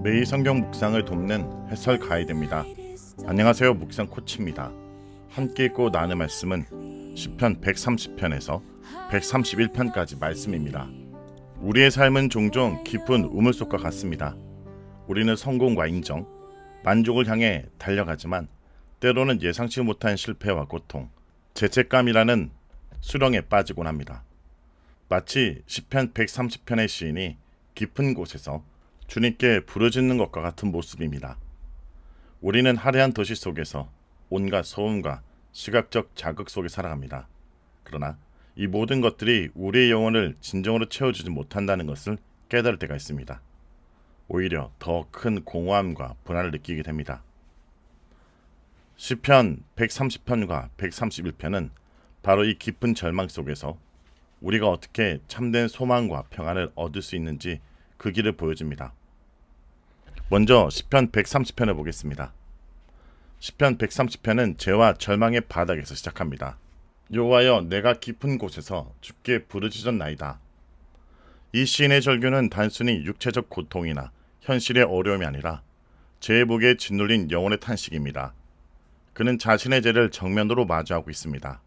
매일 성경 묵상을 돕는 해설 가이드입니다. 안녕하세요. 묵상 코치입니다. 함께 읽고 나눌 말씀은 시편 130편에서 131편까지 말씀입니다. 우리의 삶은 종종 깊은 우물속과 같습니다. 우리는 성공과 인정, 만족을 향해 달려가지만 때로는 예상치 못한 실패와 고통, 죄책감이라는 수렁에 빠지곤 합니다. 마치 시편 130편의 시인이 깊은 곳에서 주님께 부르짖는 것과 같은 모습입니다. 우리는 화려한 도시 속에서 온갖 소음과 시각적 자극 속에 살아갑니다. 그러나 이 모든 것들이 우리의 영혼을 진정으로 채워주지 못한다는 것을 깨달을 때가 있습니다. 오히려 더 큰 공허함과 불안을 느끼게 됩니다. 시편 130편과 131편은 바로 이 깊은 절망 속에서 우리가 어떻게 참된 소망과 평안을 얻을 수 있는지 그 길을 보여줍니다. 먼저 시편 130편을 보겠습니다. 시편 130편은 죄와 절망의 바닥에서 시작합니다. 여호와여, 내가 깊은 곳에서 주께 부르짖었나이다. 이 시인의 절규는 단순히 육체적 고통이나 현실의 어려움이 아니라 죄의 무게에 짓눌린 영혼의 탄식입니다. 그는 자신의 죄를 정면으로 마주하고 있습니다.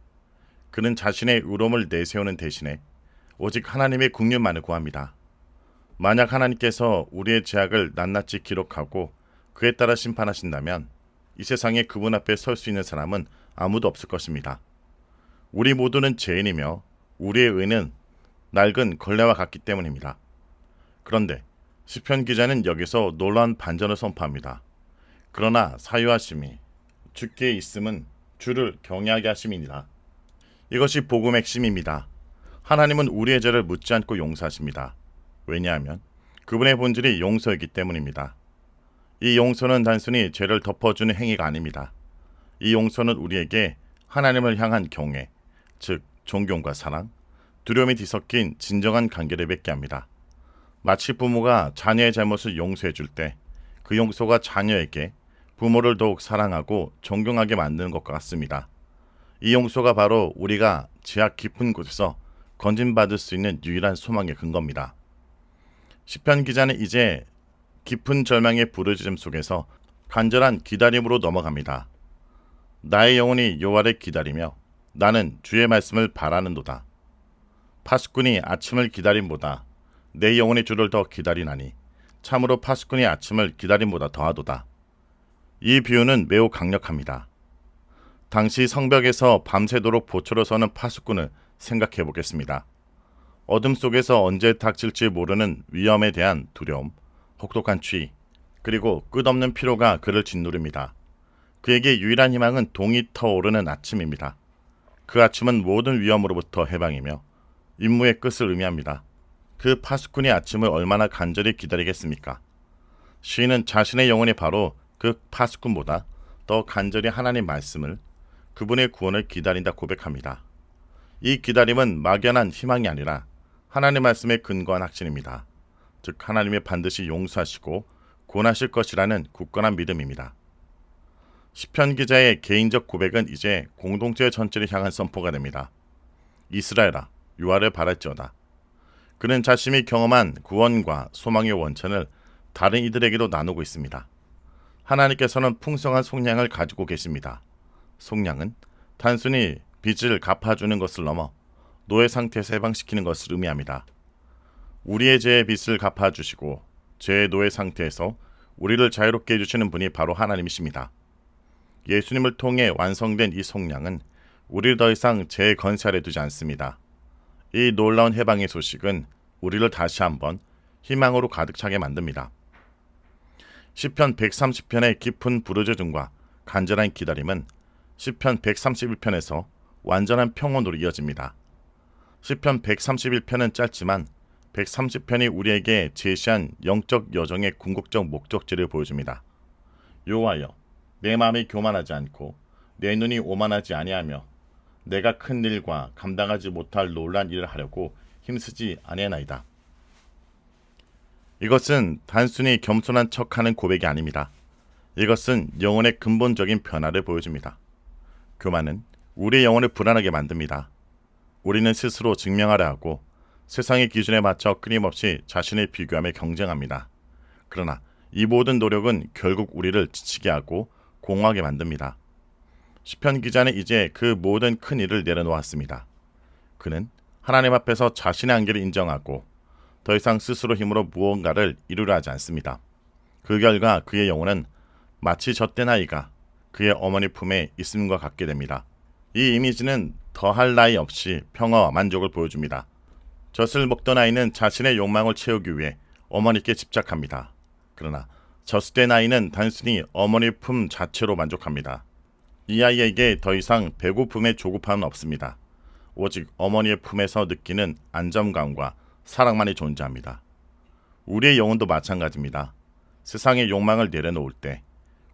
그는 자신의 의로움을 내세우는 대신에 오직 하나님의 긍휼만을 구합니다. 만약 하나님께서 우리의 죄악을 낱낱이 기록하고 그에 따라 심판하신다면 이 세상에 그분 앞에 설 수 있는 사람은 아무도 없을 것입니다. 우리 모두는 죄인이며 우리의 의는 낡은 걸레와 같기 때문입니다. 그런데 시편 기자는 여기서 놀라운 반전을 선포합니다. 그러나 사유하심이 주께 있음은 주를 경외하게 하심이니라. 이것이 복음의 핵심입니다. 하나님은 우리의 죄를 묻지 않고 용서하십니다. 왜냐하면 그분의 본질이 용서이기 때문입니다. 이 용서는 단순히 죄를 덮어주는 행위가 아닙니다. 이 용서는 우리에게 하나님을 향한 경외, 즉 존경과 사랑, 두려움이 뒤섞인 진정한 관계를 맺게 합니다. 마치 부모가 자녀의 잘못을 용서해 줄 때 그 용서가 자녀에게 부모를 더욱 사랑하고 존경하게 만드는 것과 같습니다. 이 용서가 바로 우리가 죄악 깊은 곳에서 건진받을 수 있는 유일한 소망의 근거입니다. 시편 기자는 이제 깊은 절망의 부르짖음 속에서 간절한 기다림으로 넘어갑니다. 나의 영혼이 여호와를 기다리며 나는 주의 말씀을 바라는도다. 파수꾼이 아침을 기다림보다 내 영혼이 주를 더 기다리나니 참으로 파수꾼이 아침을 기다림보다 더하도다. 이 비유는 매우 강력합니다. 당시 성벽에서 밤새도록 보초로 서는 파수꾼을 생각해 보겠습니다. 어둠 속에서 언제 닥칠지 모르는 위험에 대한 두려움, 혹독한 추위, 그리고 끝없는 피로가 그를 짓누릅니다. 그에게 유일한 희망은 동이 터오르는 아침입니다. 그 아침은 모든 위험으로부터 해방이며 임무의 끝을 의미합니다. 그 파수꾼이 아침을 얼마나 간절히 기다리겠습니까? 시인은 자신의 영혼이 바로 그 파수꾼보다 더 간절히 하나님 말씀을, 그분의 구원을 기다린다 고백합니다. 이 기다림은 막연한 희망이 아니라 하나님 말씀에 근거한 확신입니다. 즉 하나님이 반드시 용서하시고 구원하실 것이라는 굳건한 믿음입니다. 시편 기자의 개인적 고백은 이제 공동체 전체를 향한 선포가 됩니다. 이스라엘아, 여호와를 바랄지어다. 그는 자신이 경험한 구원과 소망의 원천을 다른 이들에게도 나누고 있습니다. 하나님께서는 풍성한 속량을 가지고 계십니다. 속량은 단순히 빚을 갚아주는 것을 넘어 노예 상태에서 해방시키는 것을 의미합니다. 우리의 죄의 빚을 갚아주시고 죄의 노예 상태에서 우리를 자유롭게 해주시는 분이 바로 하나님이십니다. 예수님을 통해 완성된 이 속량은 우리를 더 이상 죄의 건세 아래 두지 않습니다. 이 놀라운 해방의 소식은 우리를 다시 한번 희망으로 가득 차게 만듭니다. 시편 130편의 깊은 부르짖음과 간절한 기다림은 시편 131편에서 완전한 평온으로 이어집니다. 시편 131편은 짧지만 130편이 우리에게 제시한 영적 여정의 궁극적 목적지를 보여줍니다. 여호와여, 내 마음이 교만하지 않고 내 눈이 오만하지 아니하며 내가 큰 일과 감당하지 못할 놀란 일을 하려고 힘쓰지 아니하나이다. 이것은 단순히 겸손한 척하는 고백이 아닙니다. 이것은 영혼의 근본적인 변화를 보여줍니다. 교만은 우리의 영혼을 불안하게 만듭니다. 우리는 스스로 증명하려 하고 세상의 기준에 맞춰 끊임없이 자신을 비교하며 경쟁합니다. 그러나 이 모든 노력은 결국 우리를 지치게 하고 공허하게 만듭니다. 시편 기자는 이제 그 모든 큰 일을 내려놓았습니다. 그는 하나님 앞에서 자신의 한계를 인정하고 더 이상 스스로 힘으로 무언가를 이루려 하지 않습니다. 그 결과 그의 영혼은 마치 젖된 아이가 그의 어머니 품에 있음과 같게 됩니다. 이 이미지는 더할 나위 없이 평화와 만족을 보여줍니다. 젖을 먹던 아이는 자신의 욕망을 채우기 위해 어머니께 집착합니다. 그러나 젖된 아이는 단순히 어머니 품 자체로 만족합니다. 이 아이에게 더 이상 배고픔의 조급함은 없습니다. 오직 어머니의 품에서 느끼는 안정감과 사랑만이 존재합니다. 우리의 영혼도 마찬가지입니다. 세상의 욕망을 내려놓을 때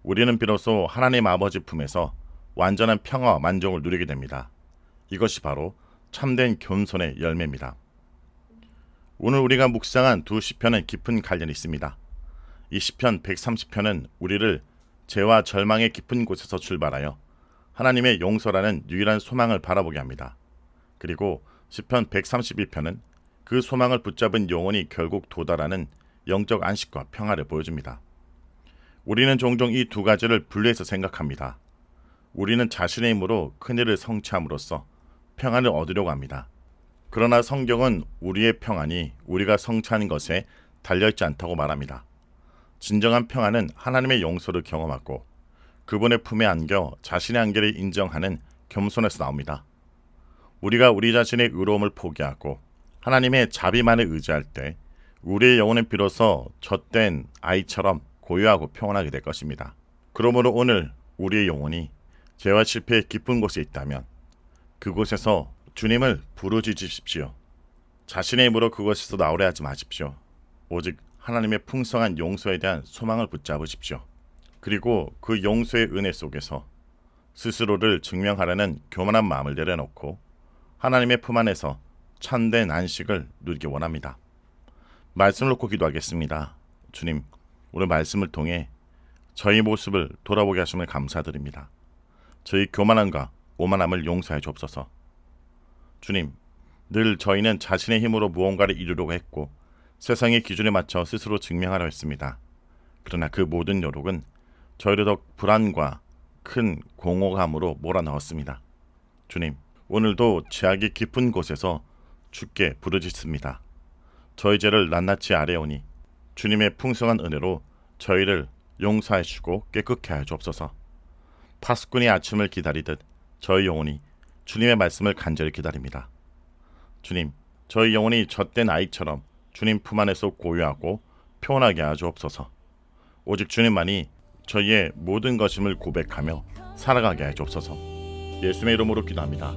우리는 비로소 하나님 아버지 품에서 완전한 평화와 만족을 누리게 됩니다. 이것이 바로 참된 겸손의 열매입니다. 오늘 우리가 묵상한 두 시편은 깊은 관련이 있습니다. 이 시편 130편은 우리를 죄와 절망의 깊은 곳에서 출발하여 하나님의 용서라는 유일한 소망을 바라보게 합니다. 그리고 시편 131편은 그 소망을 붙잡은 영혼이 결국 도달하는 영적 안식과 평화를 보여줍니다. 우리는 종종 이 두 가지를 분리해서 생각합니다. 우리는 자신의 힘으로 큰일을 성취함으로써 평안을 얻으려고 합니다. 그러나 성경은 우리의 평안이 우리가 성취하는 것에 달려있지 않다고 말합니다. 진정한 평안은 하나님의 용서를 경험하고 그분의 품에 안겨 자신의 한계를 인정하는 겸손에서 나옵니다. 우리가 우리 자신의 의로움을 포기하고 하나님의 자비만을 의지할 때 우리의 영혼은 비로소 젖된 아이처럼 고요하고 평안하게 될 것입니다. 그러므로 오늘 우리의 영혼이 죄와 실패의 깊은 곳에 있다면 그곳에서 주님을 부르짖으십시오. 자신의 힘으로 그곳에서 나오려 하지 마십시오. 오직 하나님의 풍성한 용서에 대한 소망을 붙잡으십시오. 그리고 그 용서의 은혜 속에서 스스로를 증명하려는 교만한 마음을 내려놓고 하나님의 품 안에서 참된 안식을 누리기 원합니다. 말씀을 놓고 기도하겠습니다. 주님, 오늘 말씀을 통해 저희 모습을 돌아보게 하심을 감사드립니다. 저희 교만함과 오만함을 용서해 주옵소서. 주님, 늘 저희는 자신의 힘으로 무언가를 이루려고 했고 세상의 기준에 맞춰 스스로 증명하려 했습니다. 그러나 그 모든 노력은 저희를 더 불안과 큰 공허감으로 몰아넣었습니다. 주님, 오늘도 죄악이 깊은 곳에서 주께 부르짖습니다. 저희 죄를 낱낱이 아뢰오니 주님의 풍성한 은혜로 저희를 용서해 주고 깨끗게 하여 주옵소서. 파수꾼이 아침을 기다리듯 저희 영혼이 주님의 말씀을 간절히 기다립니다. 주님, 저희 영혼이 젖된 아이처럼 주님 품 안에서 고요하고 평온하게 하여 주옵소서. 오직 주님만이 저희의 모든 것임을 고백하며 살아가게 하여 주옵소서. 예수님의 이름으로 기도합니다.